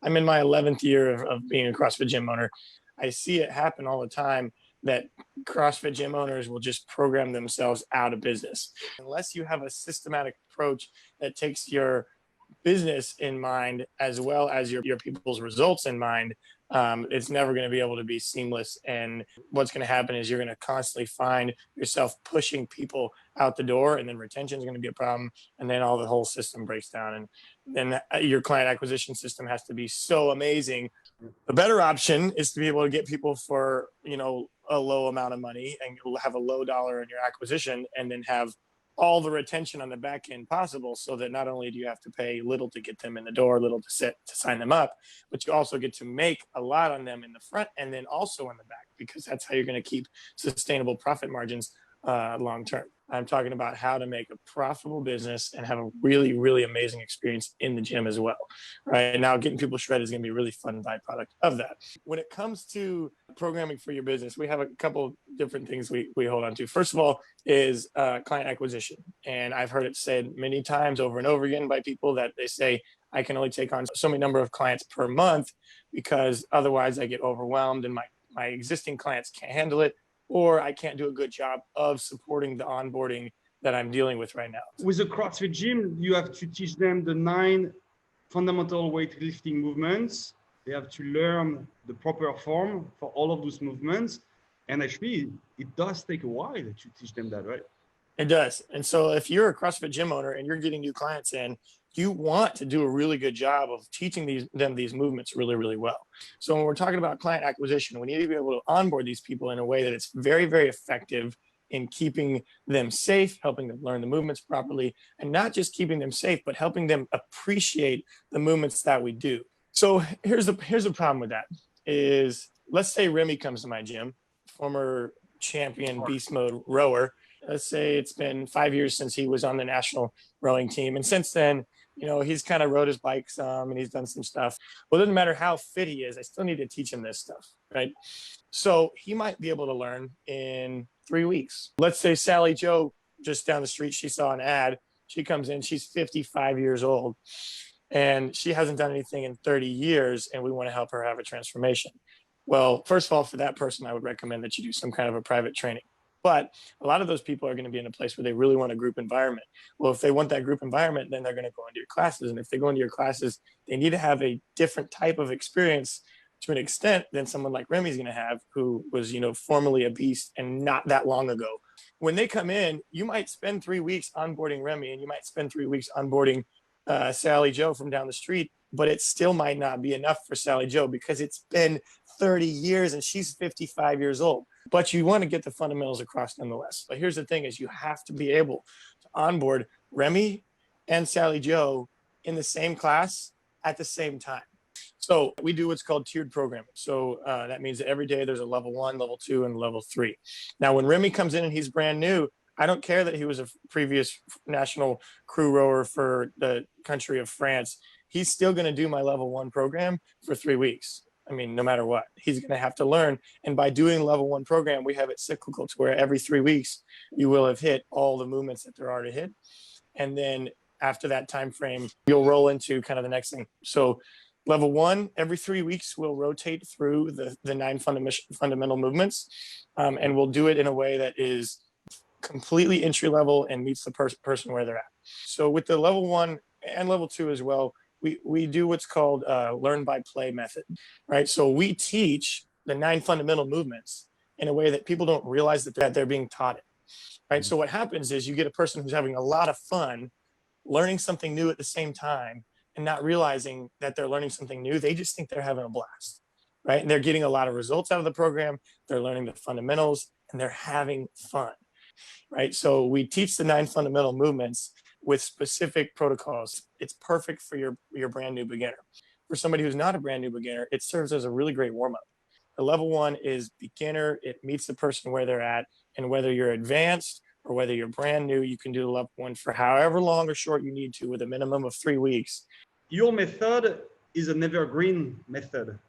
I'm in my 11th year of being a CrossFit gym owner. I see it happen all the time that CrossFit gym owners will just program themselves out of business. Unless you have a systematic approach that takes your business in mind as well as your people's results in mind, it's never going to be able to be seamless. And what's going to happen is you're going to constantly find yourself pushing people out the door, and then retention is going to be a problem, and then all the whole system breaks down. And then your client acquisition system has to be so amazing. The better option is to be able to get people for, a low amount of money and have a low dollar in your acquisition, and then have all the retention on the back end possible, so that not only do you have to pay little to get them in the door, little to sign them up, but you also get to make a lot on them in the front and then also in the back, because that's how you're going to keep sustainable profit margins long term. I'm talking about how to make a profitable business and have a really, really amazing experience in the gym as well. Right now, getting people shredded is going to be a really fun byproduct of that. When it comes to programming for your business, we have a couple different things we hold on to. First of all is client acquisition. And I've heard it said many times over and over again by people that they say, I can only take on so many number of clients per month because otherwise I get overwhelmed and my existing clients can't handle it, or I can't do a good job of supporting the onboarding that I'm dealing with right now. With a CrossFit gym, you have to teach them the 9 fundamental weightlifting movements. They have to learn the proper form for all of those movements. And actually, it does take a while to teach them that, right? It does. And so if you're a CrossFit gym owner and you're getting new clients in, you want to do a really good job of teaching them these movements really, really well. So when we're talking about client acquisition, we need to be able to onboard these people in a way that it's very, very effective in keeping them safe, helping them learn the movements properly, and not just keeping them safe, but helping them appreciate the movements that we do. So here's the problem with that is, let's say Remy comes to my gym, former champion beast mode rower. Let's say it's been 5 years since he was on the national rowing team. And since then, he's kind of rode his bike some and he's done some stuff. Well, it doesn't matter how fit he is, I still need to teach him this stuff, right? So he might be able to learn in 3 weeks. Let's say Sally Joe, just down the street, she saw an ad. She comes in, she's 55 years old, and she hasn't done anything in 30 years, and we want to help her have a transformation. Well, first of all, for that person, I would recommend that you do some kind of a private training. But a lot of those people are going to be in a place where they really want a group environment. Well, if they want that group environment, then they're going to go into your classes. And if they go into your classes, they need to have a different type of experience to an extent than someone like Remy's going to have, who was, formerly a beast and not that long ago. When they come in, you might spend 3 weeks onboarding Remy, and you might spend 3 weeks onboarding Sally Joe from down the street, but it still might not be enough for Sally Joe because it's been 30 years and she's 55 years old. But you want to get the fundamentals across nonetheless. But here's the thing is, you have to be able to onboard Remy and Sally Joe in the same class at the same time. So we do what's called tiered programming. So that means that every day there's a level 1, level 2, and level 3. Now, when Remy comes in and he's brand new, I don't care that he was a previous national crew rower for the country of France. He's still going to do my level 1 program for 3 weeks. I mean, no matter what, he's going to have to learn. And by doing level 1 program, we have it cyclical to where every 3 weeks you will have hit all the movements that there are to hit. And then after that time frame, you'll roll into kind of the next thing. So level 1, every 3 weeks, we'll rotate through the 9 fundamental movements. And we'll do it in a way that is completely entry level and meets the person where they're at. So with the level 1 and level 2 as well, we do what's called learn by play method, right? So we teach the 9 fundamental movements in a way that people don't realize that they're being taught it, right? So what happens is you get a person who's having a lot of fun learning something new at the same time and not realizing that they're learning something new. They just think they're having a blast, right? And they're getting a lot of results out of the program. They're learning the fundamentals and they're having fun, right? So we teach the 9 fundamental movements with specific protocols. It's perfect for your brand new beginner. For somebody who's not a brand new beginner, it serves as a really great warm-up. The level 1 is beginner. It meets the person where they're at. And whether you're advanced or whether you're brand new, you can do the level 1 for however long or short you need to with a minimum of 3 weeks. Your method is an evergreen method.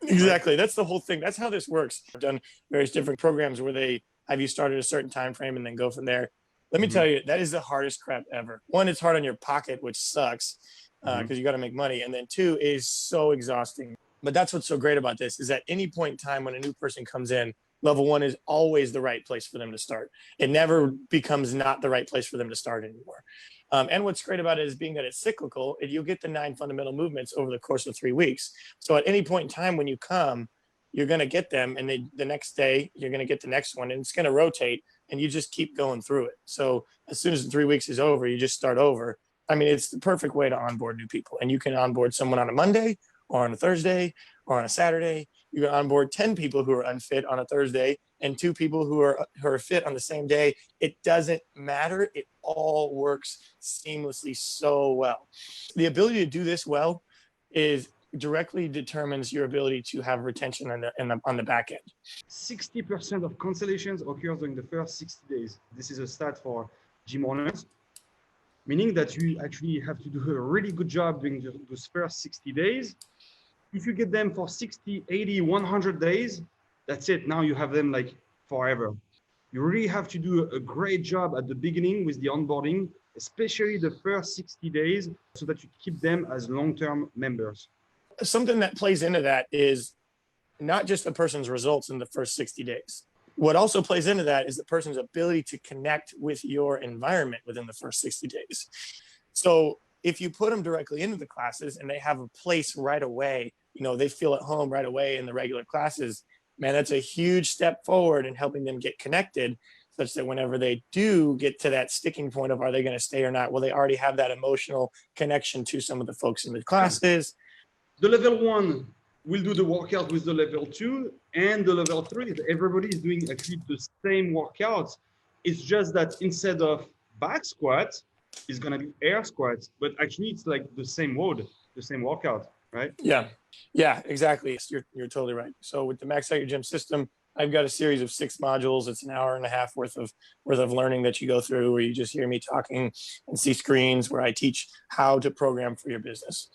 Exactly. That's the whole thing. That's how this works. I've done various different programs where they have you start at a certain time frame and then go from there. Let me tell you, that is the hardest crap ever. 1, it's hard on your pocket, which sucks. because you got to make money. And then 2 is so exhausting. But that's what's so great about this is at any point in time when a new person comes in, level 1 is always the right place for them to start. It never becomes not the right place for them to start anymore. And what's great about it is being that it's cyclical, you'll get the 9 fundamental movements over the course of 3 weeks. So at any point in time when you come, you're going to get them, and the next day you're going to get the next one, and it's going to rotate, and you just keep going through it. So as soon as the 3 weeks is over, you just start over. I mean, it's the perfect way to onboard new people, and you can onboard someone on a Monday or on a Thursday or on a Saturday. You can onboard 10 people who are unfit on a Thursday and 2 people who are fit on the same day. It doesn't matter. It all works seamlessly so well. The ability to do this well is directly determines your ability to have retention on the back end. 60% of cancellations occurs during the first 60 days. This is a stat for gym owners, meaning that you actually have to do a really good job during those first 60 days. If you get them for 60, 80, 100 days, that's it. Now you have them like forever. You really have to do a great job at the beginning with the onboarding, especially the first 60 days, so that you keep them as long-term members. Something that plays into that is not just the person's results in the first 60 days. What also plays into that is the person's ability to connect with your environment within the first 60 days. So if you put them directly into the classes and they have a place right away, they feel at home right away in the regular classes, man, that's a huge step forward in helping them get connected, such that whenever they do get to that sticking point of are they going to stay or not, well, they already have that emotional connection to some of the folks in the classes. The level 1 will do the workout with the level 2 and the level 3. Everybody is doing actually the same workouts. It's just that instead of back squats, it's going to be air squats, but actually it's like the same load, the same workout, right? Yeah, exactly. You're totally right. So with the Max Out Your Gym system, I've got a series of 6 modules. It's an hour and a half worth of learning that you go through, where you just hear me talking and see screens, where I teach how to program for your business.